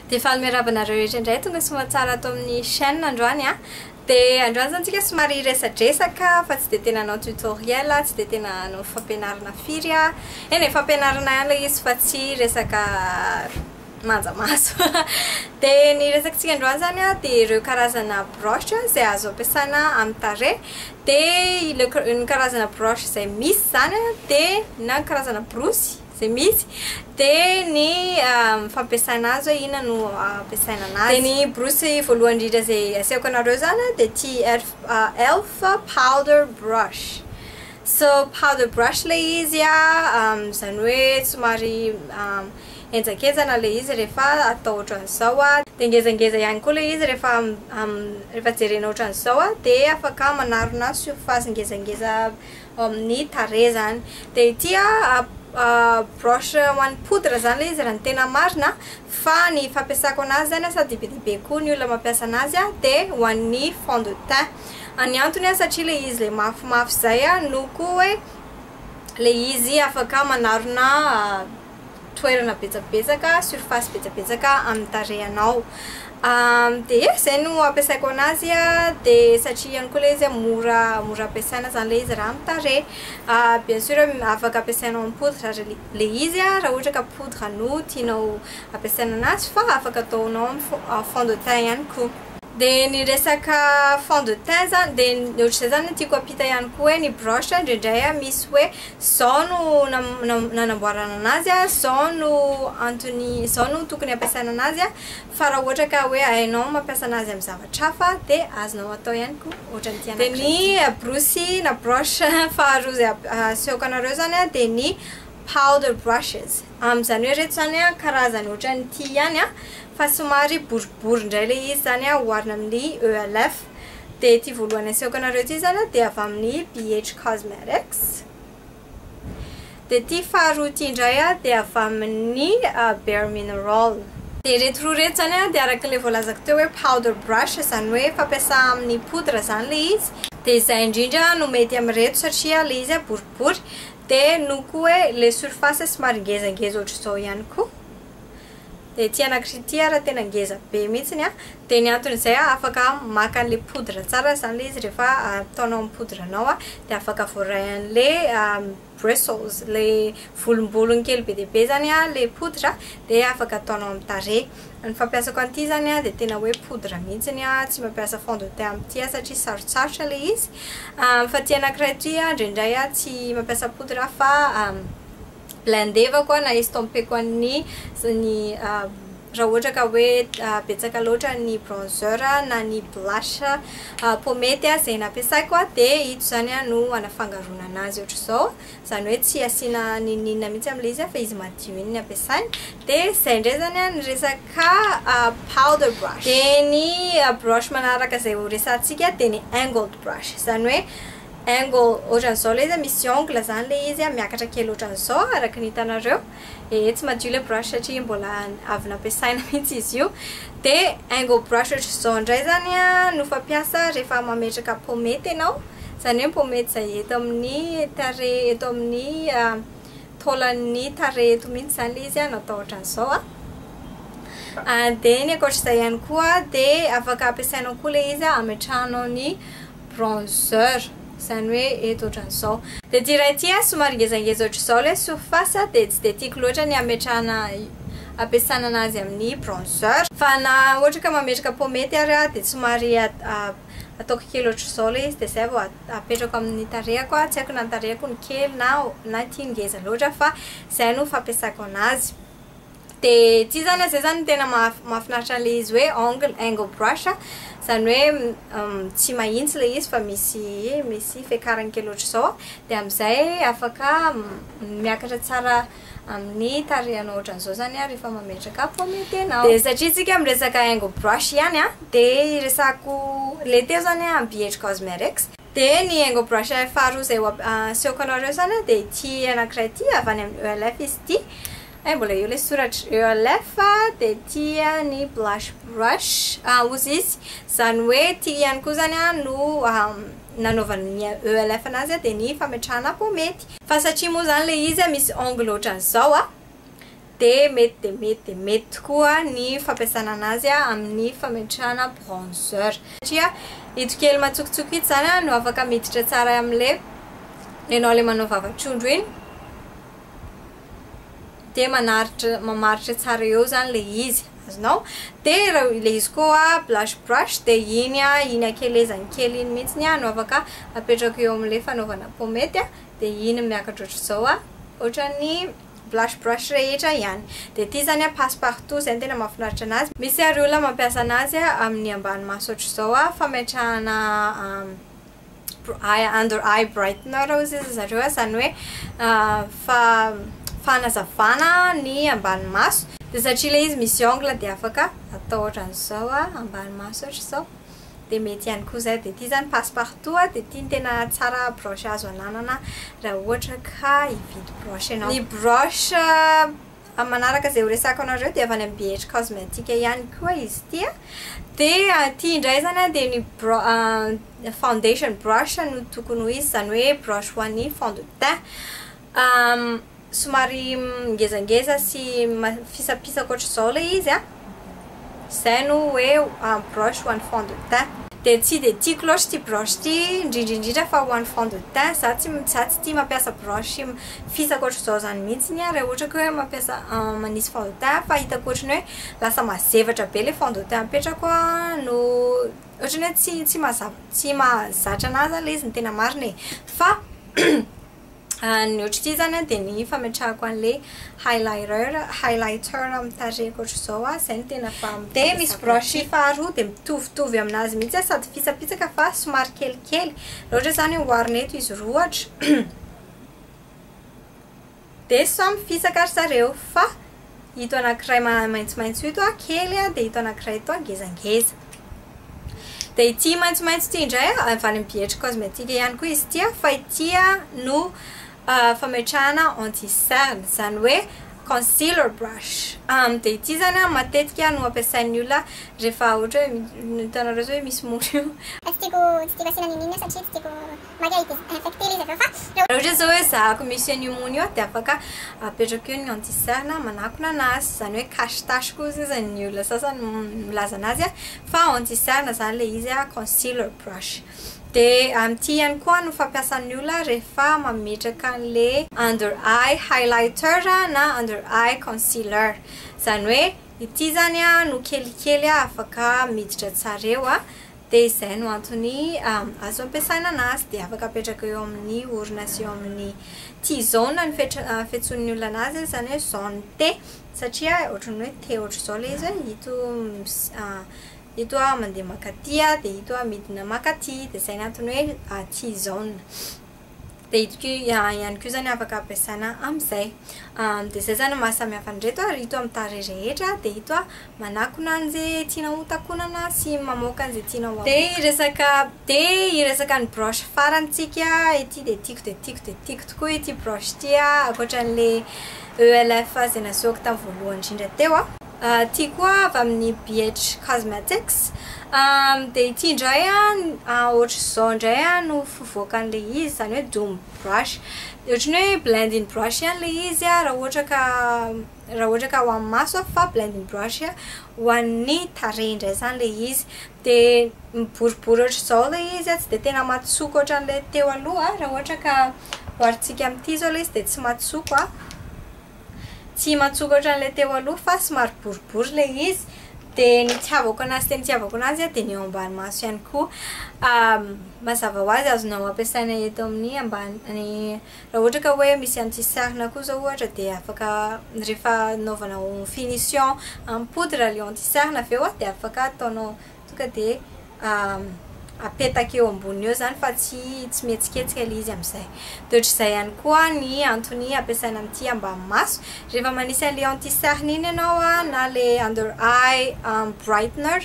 De falmerabana rehetra indray tonga soma tsara ato amin'ny chaîne androany a. De androany zany tsika somary resadresaka fa tsy de tena hanao tutoriel, tsy de tena hanao fampianarana firy a. Eny fampianarana ihany ilay izy fa tsy resaka manjamaso. De ny resakantsika androany zany a de ireo karazana broche izay azo ampiasaina amin'ny tarehy. De ny karazana broche izay misy zany de na karazana brosy izay misy de ny fampiasaina azy hoe inona no ampiasaina anazy. De ny brosy voalohany indrindra izay asehoko anareo zany de ty elf powder brush. So powder brush lay izy zany hoe somary enjakezana lay izy rehefa atao ohatran'izao a. De ngezangeza ihany koa lay izy rehefa jerena ohatran'izao a de afaka manarona surface ngezangeza amin'ny tarehy zany. De ity broche ho an'ny poudre zany lay izy raha ny tena marina fa ny fampiasako anazy zany sady be be koa ny olona mampiasa anazy de ho an'ny fond de teint. Ny antony satria lay izy le mafimafy zay no koa hoe lay izy afaka manarona toerana betsabetsaka, surface betsabetsaka amin'ny tarehanao. De zay no ampiasaiko anazy de satria ihany koa lay izy mora ampiasaina zany lay izy raha amin'ny tarehy. Bien sûr afaka ampiasainao amin'ny poudre lay izy raha ohatra ka poudre no tianao ampiasaina anazy fa afaka ataonao amin'ny fond de teint ihany koa. De ny resaka fond de teint zany de ohatr'izay zany tiako ampita ihany koa hoe ny broche indraindray misy hoe zao no nanamboarana anazy zao no antony zao no tokony ampiasaina anazy fa raha ohatra ka hoe hainao mampiasa anazy amin'ny zavatra hafa de azonao atao ihany koa ohatran'ity anak'iray. De ny brosy na broche faharoa izay asehoko anareo zany de ny powder brushes. Zany hoe reto zany karazany ohatran'ity ihany fa somary boribory indray lay izy zany oharina amin'ny ELF. De ty voalohany asehoko anareo ty zany de avy amin'ny BH Cosmetics. De ty faharoa ty indray de avy amin'ny Bare Mineral. De reto roa reto zany de arakin'ilay voalazako teo hoe powder brush zany hoe fampiasa amin'ny poudre zany lay izy. De izay indrindra no mety amin'ireto satria lay izy boribory de no koa hoe le surface somary ngezangeza ohatr'izao ihany koa. De ty anak'iry ty raha tena ngeza be mihitsiny de ny anton'izay afaka maka an'le poudre tsara zany lay izy rehefa ataonao amin'ny poudre anao de afaka voarayan'le bristles, le volombolony kely be dia be zany le poudre de afaka ataonao amin'ny tarehy. Ny fampiasako an'ity zany de tena hoe poudre mihitsiny tsy mampiasa fond de teint amin'ity satria sarotsarotra le izy. Fa ty anankiray ty indraindray tsy mampiasa poudre fa blendevako na estompeko ny raha ohatra ka hoe betsaka loatra ny bronzer na ny blush pommette izay nampiasaiko de ito zany no anafangaroana anazy ohatr'izao. Zany hoe tsy asiana ninina mihitsy amin'ilay izy fa izy madio iny ny ampiasaina. De zay indray zany ny resaka powder brush. De ny brush manaraka izay ho resantsika de ny angled brush. Zany hoe angle ohatran'izao lay izy misy ongle zany lay izy miakatra kely ohatran'izao araka ny hitanareo. Tsy madio le brush satria mbola avy nampiasaina mihitsy izy io. De angle brush ohatr'izao indray zany no fampiasa rehefa mametraka pommette ianao. Zany hoe pommette izay eto amin'ny tarehy eto amin'ny taolan'ny tarehy eto mihitsy zany lay izy natao ohatran'izao. De ny ankoatr'izay ihany koa de afaka ampiasainao koa lay izy ametrahanao ny bronzer. Zany hoe eto ohatran'izao. De ty iray ty somary ngezangeza ohatr'izao le surface de tsy de tiako loatra ny ampiasana anazy amin'ny bronzer. Fa na ohatra ka mametraka pommette ary de somary ataoko kely ohatr'izao le izy de zay vao apetrako amin'ny tarehako. Tsy haiko na ny tarehako ny kely na ty ngeza loatra fa zay no fampiasako anazy. De ty zany zay zany tena mahafinaritra le izy hoe angle brush. Zany hoe tsy mahitsy le izy fa misy fiakarany kely ohatr'izao de amin'izay afaka miakatra tsara amin'ny tarehanao ohatran'izao zany rehefa mametraka pommette anao. De satria tsika miresaka angle brush ihany de resako le teo zany amin'ny BH Cosmetics. De ny angle brush faharoa izay asehoko anareo zany de ty anankiray ty avy any amin'ny ELF izy ty. Mbola eo le soratra ELF de ty ny blush brush ozy izy. Zany hoe ty ihany koa zany no nanaovan'ny ELF anazy de ny fametrahana pommette. Fa satria moa zany le izy misy ongle ohatran'izao dia mety tokoa ny fampiasana anazy amin'ny fametrahana bronzer satria ito kely matsokotsoko ito zany no afaka miditra tsara amin'ilay ianao ilay manao vava-trondro iny dia mamaritra tsara eo zany ilay izy azonao dia raha ilay izy koa blush brush dia iny akelezany kely iny mihitsy no afaka apetrako eo amin'ilay fanaovana pomety dia iny miakatra ohatr'izao ohatran'ny blush brush rehetra ihany dia ity zany passe partout zay tena mahafinaritra anazy misy ary olona mampiasa anazy amin'ny ambany maso ohatr'izao fametrahana under eye brightener ozy zareo zany hoe fanazavana ny ambany maso dia satria ilay izy misy ongle dia afaka atao ohatran'izao ambany maso ohatr'izao dia mety ihany koa zay dia ity zany passe partout dia ity tena tsara broche azo ananana raha ohatra ka hividy broche ianao ny broche manaraka izay ho resako anareo dia avy any amin'ny BH Cosmetic ihany koa izy ity dia ity indray zany dia ny foundation brush no tokony ho izy zany hoe broche ho an'ny fond de teint somary ngezangeza sy fisapisaka ohatr'izao ilay izy zay no hoe broche ho an'ny fond de teint dia tsy dia tiako loatra ity broche ity indrindrindrindra fa ho an'ny fond de teint za tsy tia mampiasa broche fisaka ohatr'izao zany mihitsy raha ohatra ka hoe mampiasa manisy fond de teint fa hitako ohatrany hoe lasa mazevatra be ilay fond de teint apetrako no ohatrany hoe tsy mahazatra anazy ilay izy ny tena marina fa ny ohatr'ity zany dia ny fametrahako an'ilay highlighter amin'ny tarehiko ohatr'izao zay no tena dia misy broche faharoa dia mitovitovy aminazy mihitsy sady fisapisaka fa somary kelikely raha ohatra zany hoarina eto izy roa ohatra dia samy fisaka ary zareo fa ito anankiray maitsomaitso ito kely dia ito anankiray ito ngezangeza dia ity maitsomaitso ity indray avy any amin'ny BH Cosmetic ihany koa izy ity fa ity no fametrahana anti-cerne zany hoe concealer brush dia ity zany matetika no ampiasain'ny olona rehefa ohatra hoe hitanareo hoe misy mono io tsy tiako asiana ninina satria tsy tiako magay infecté izy aveo fa raha ohatra zao hoe zahako misy an'io mono io dia afaka apetrako eo ny anti-cerne manakona anazy zany hoe cache-tache koa izy zany ny olona sasany milaza anazy fa anti-cerne zany ilay izy concealer brush dia amin'ity ihany koa no fampiasan'ny olona rehefa mametraka an'ilay under eye highlighter na under eye concealer zany hoe ity zany no kelikely afaka miditra tsara eo dia izay no antony azo ampiasaina anazy dia afaka apetraka eo amin'ny orona sy eo amin'ny T-zone ny fiantsoan'ny olona anazy zany hoe zone T satria ohatrany hoe T ohatr'izao ilay izy ito mandeha makaty dia ito midina makaty dia izay ny antony hoe T-zone dia ito ihany koa zany afaka ampiasaina amin'izay dia izay zany mahasamihafa andreto ary ito amin'ny tarehy rehetra dia ito manakona an'izay tiana hotakonana sy mamoaka an'izay tiana ho dia iresaka ny broche farantsika ity dia tiako tokoa ity broche ity ankoatran'ilay ELF izay nasehoako tamin'ny voalohany indrindra teo ity koa avy amin'ny BH Cosmetics dia ity indray ohatr'izao indray no fivoaka an'ilay izy zany hoe doom brush ohatrany hoe blending brush ihany ilay izy raha ohatra ka ho amin'ny maso fa blending brush ho an'ny tarehy indray zany ilay izy dia miboribory ohatr'izao ilay izy tsy dia tena matsoko ohatran'ilay teo aloha raha ohatra ka hoaritsika amin'ity zao ilay izy dia tsy matsoko tsy matsoko ohatran'ilay teo aloha fa somary boribory ilay izy dia ny tiavako anazy dia ny eo ambany maso ihany koa mazava ho azy azonao ampiasaina eto amin'ny ambany raha ohatra ka hoe misy anti-cerne koa zao ohatra dia afaka rehefa naovana finition amin'ny poudre ilay anti-cerne avy eo dia afaka ataonao tonga dia apetaka eo ambony eo zany fa tsy mihetsiketsika ilay izy amin'izay dia ohatr'izay ihany koa ny antony ampiasaina amin'ity ambany maso rehefa manisy an'ilay anti-cerne iny ianao na ilay under eye brightener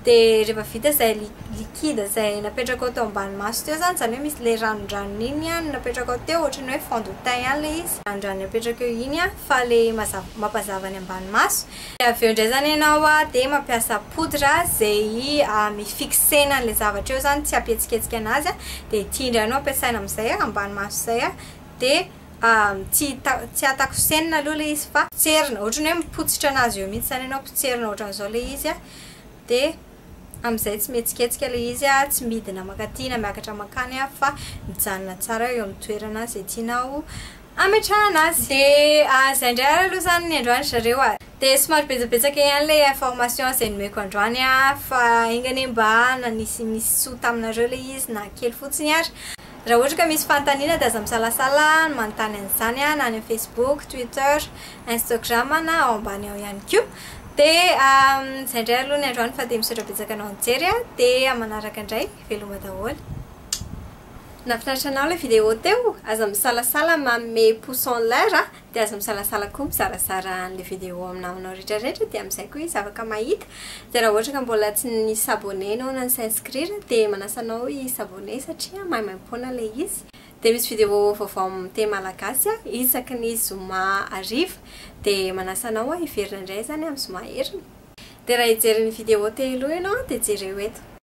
dia rehefa vita izay liquide izay napetraka teo ambany maso teo zany hoe misy ilay ranondranony iny napetraka teo ohatrany hoe fond de teint ihany ilay izy ranondranony napetraka eo iny fa ilay mampazava ny ambany maso avy eo indray zany ianao dia mampiasa poudre izay mifixena an'ilay zavatra eo zany tsy ampihetsiketsika anazy dia ity indray anao ampiasaina amin'izay ambany maso izay dia tsy atako senina aloha le izy fa potserina ohatrany hoe mipotsitra anazy eo mihitsy zany ianao potserina ohatran'izao le izy a dia amin'izay tsy mihetsiketsika le izy a tsy midina makaty na miakatra makany a fa mijanona tsara eo amin'ny toerana izay tianao ametrahana azy dia izay indray aloha zany ny androany zareo a dia somary betsabetsaka ihany le information izay nomeko androany a fa ingany mba nanisy so taminareo le izy na kely fotsiny ary raha ohatra ka misy fanontaniana dia aza misalasala manontany an'izany a na any Facebook, Twitter, Instagram na ao ambany ao ihany koa dia izay indray aloha ny androany fa dia misaotra betsaka anao nijery a dia manaraka indray veloma daholo nafinaritra anao le vidéo teo aza misalasala manome pouce en l'air dia aza misalasala koa mizarazara an'le vidéo aminaonao rehetrarehetra dia amin'izay koa izy afaka mahita dia raha ohatra ka mbola tsy nisy abonné anao na nis'inscrire dia manasa anao isabonné satria maimaimpona le izy dia misy vidéo vaovao amin'ny teny malagasy isaky ny zoma ariva dia manasa anao hiverina indray zany amin'ny zoma heriny dia raha hijery ny vidéo teo aloha ianao dia jereo eto